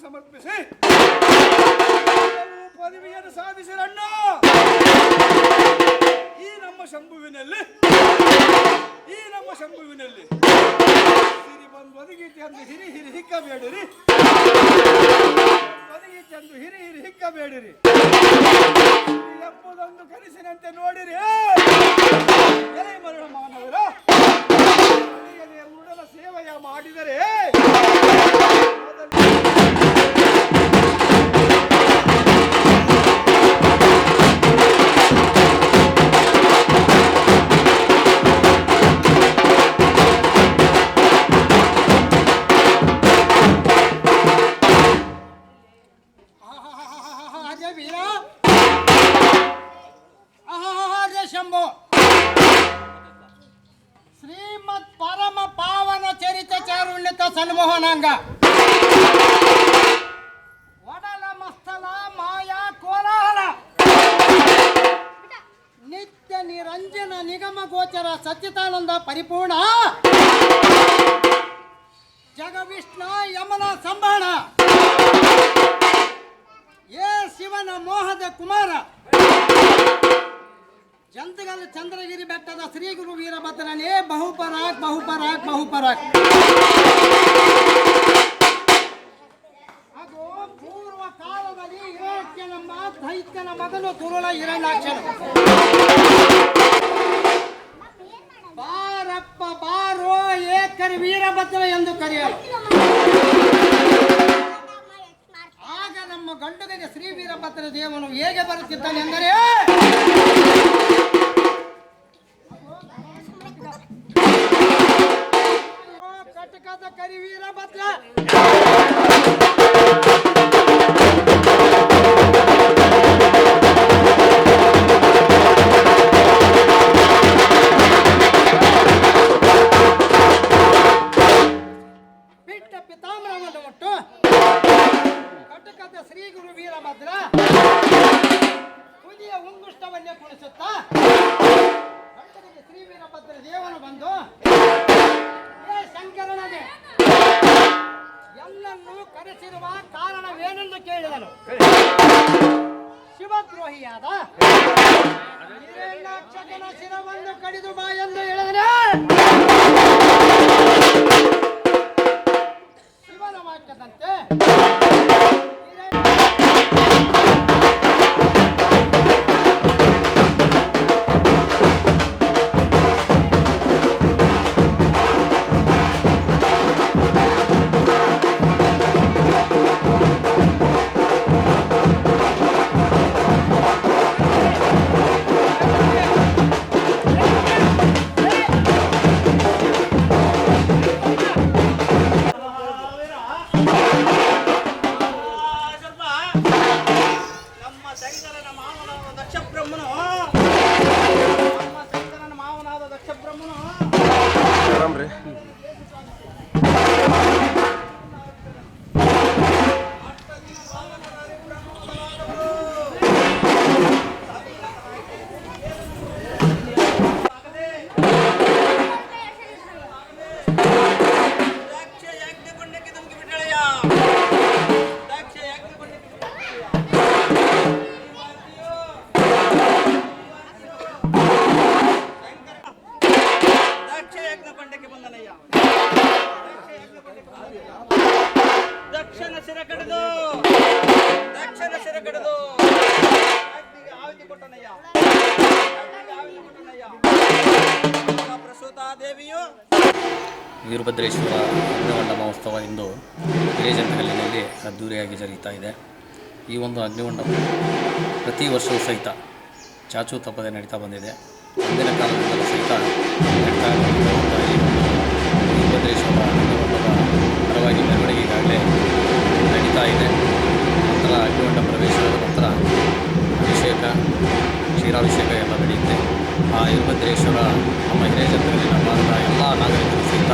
ಸಮರ್ಪಿಸಿ ಪದವಿಯನ್ನು ಸಾಧಿಸಿರಣ್ಣ. ಈ ನಮ್ಮ ಶಂಭುವಿನಲ್ಲಿ ಸಿರಿ ಬಂದು ಒದಗಿತಿ ಅಂದು ಹಿರಿ ಹಿಕ್ಕಬೇಡಿರಿ, ಒದಗಿತಿ ಅಂದು ಹಿರಿ ಹಿಕ್ಕಬೇಡಿರಿ ಎಂಬುದೊಂದು ಕನಸಿನಂತೆ ನೋಡಿರಿ. ಎಲೆ ಮರಣ ಮಾನವರ ಉಡಲ ಸೇವೆಯ ಮಾಡಿದರೆ ಶಂಭು ಶ್ರೀಮದ್ ಪರಮ ಪಾವನ ಚರಿತ ಚಾರುಣ್ಯತ ಸನ್ಮೋಹನಾಂಗ ವಡಲ ಮಸ್ತಲ ಮಾಯಾ ಕೋಲಾಹಲ ನಿತ್ಯ ನಿರಂಜನ ನಿಗಮ ಗೋಚರ ಸಚ್ಚಿತಾನಂದ ಪರಿಪೂರ್ಣ ಜಗವಿಷ್ಣ ಯಮನ ಸಂಬಾಣ ಏ ಶಿವನ ಮೋಹದ ಕುಮಾರ ಜಂತಗಲ್ ಚಂದ್ರಗಿರಿ ಬೆಟ್ಟದ ಶ್ರೀ ಗುರು ವೀರಭದ್ರನೇ ಬಹುಪರಾಕ್ ಅದು ಪೂರ್ವ ಕಾಲದಲ್ಲಿ ಹಿರಣ್ಯನೆಂಬ ದೈತ್ಯನ ಮಗನು ತುರುಳ ಹಿರಣ್ಯಾಕ್ಷನ. ಬಾರಪ್ಪ ಬಾರೋ ಏಕರಿ ವೀರಭದ್ರ ಎಂದು ಕರೆಯಲು ಆಗ ನಮ್ಮ ಗಂಡುಗಗೆ ಶ್ರೀ ವೀರಭದ್ರ ದೇವನು ಹೇಗೆ ಬರುತ್ತಿದ್ದಾನೆಂದರೆ ಕಟಕದ ಕರಿ ವೀರಭದ್ರ ಬಿಟ್ಟ ಪಿತಾಮಹವನ್ನು ಒಟ್ಟು ಕಟಕದ ಶ್ರೀ ಗುರು ವೀರಭದ್ರ ತುದಿಯ ಉಂಗುಷ್ಟವನ್ನೇ ಕುಣಿಸುತ್ತಾ ಶ್ರೀ ವೀರಭದ್ರ ದೇವನು ಬಂದು ಶಂಕರನೇ ಎಲ್ಲನ್ನು ಕರೆಸಿರುವ ಕಾರಣವೇನೆಂದು ಕೇಳಿದನು. ಶಿವದ್ರೋಹಿಯಾದ ಹಿರಣ್ಯಾಕ್ಷನ ಶಿರವನ್ನು ಕಡಿದು ಬಾ ಎಂದು ಹೇಳಿದರೆ ಶಿವನ ವಾಕ್ಯದಂತೆ ದಕ್ಷಿಣ ಶಿರ ಕಡಿದು ಆಹುತಿ ಕೊಟ್ಟನಯ್ಯ. ಪ್ರಸೂತಾ ದೇವಿಯು ವೀರಭದ್ರೇಶ್ವರ ಅಗ್ನಿಹೊಂಡ ಮಹೋತ್ಸವ ಇಂದು ಹಿರೇಜಂತಗಲ್ಲಿನಲ್ಲಿ ಅದ್ದೂರಿಯಾಗಿ ಜರುಗುತ್ತಾ ಇದೆ. ಈ ಒಂದು ಅಗ್ನಿಹೊಂಡ ಪ್ರತಿ ವರ್ಷವೂ ಸಹಿತ ಚಾಚೂ ತಪ್ಪದೆ ನಡೀತಾ ಬಂದಿದೆ. ಹಿಂದಿನ ಕಾಲದಿಂದಲೂ ಸಹಿತ ನಡೀತಾ ವೀರಭದ್ರೇಶ್ವರ ಅಗ್ನಿಹೊಂಡದ ಪರವಾಗಿ ಮೆರವಣಿಗೆ ಈಗಾಗಲೇ ನಡೀತಾ ಇದೆ. ನಂತರ ಅಗ್ನಿಹೊಂಡ ಪ್ರವೇಶದ ನಂತರ ಅಭಿಷೇಕ ಕ್ಷೀರಾಭಿಷೇಕ ಎಲ್ಲ ನಡೆಯುತ್ತೆ. ಆ ವೀರಭದ್ರೇಶ್ವರ ನಮ್ಮ ಹಿರೇಜಂತಗಲ್ಲಿನ ಭಾಗದ ಎಲ್ಲ ನಾಗರಿಕರು ಸಹಿತ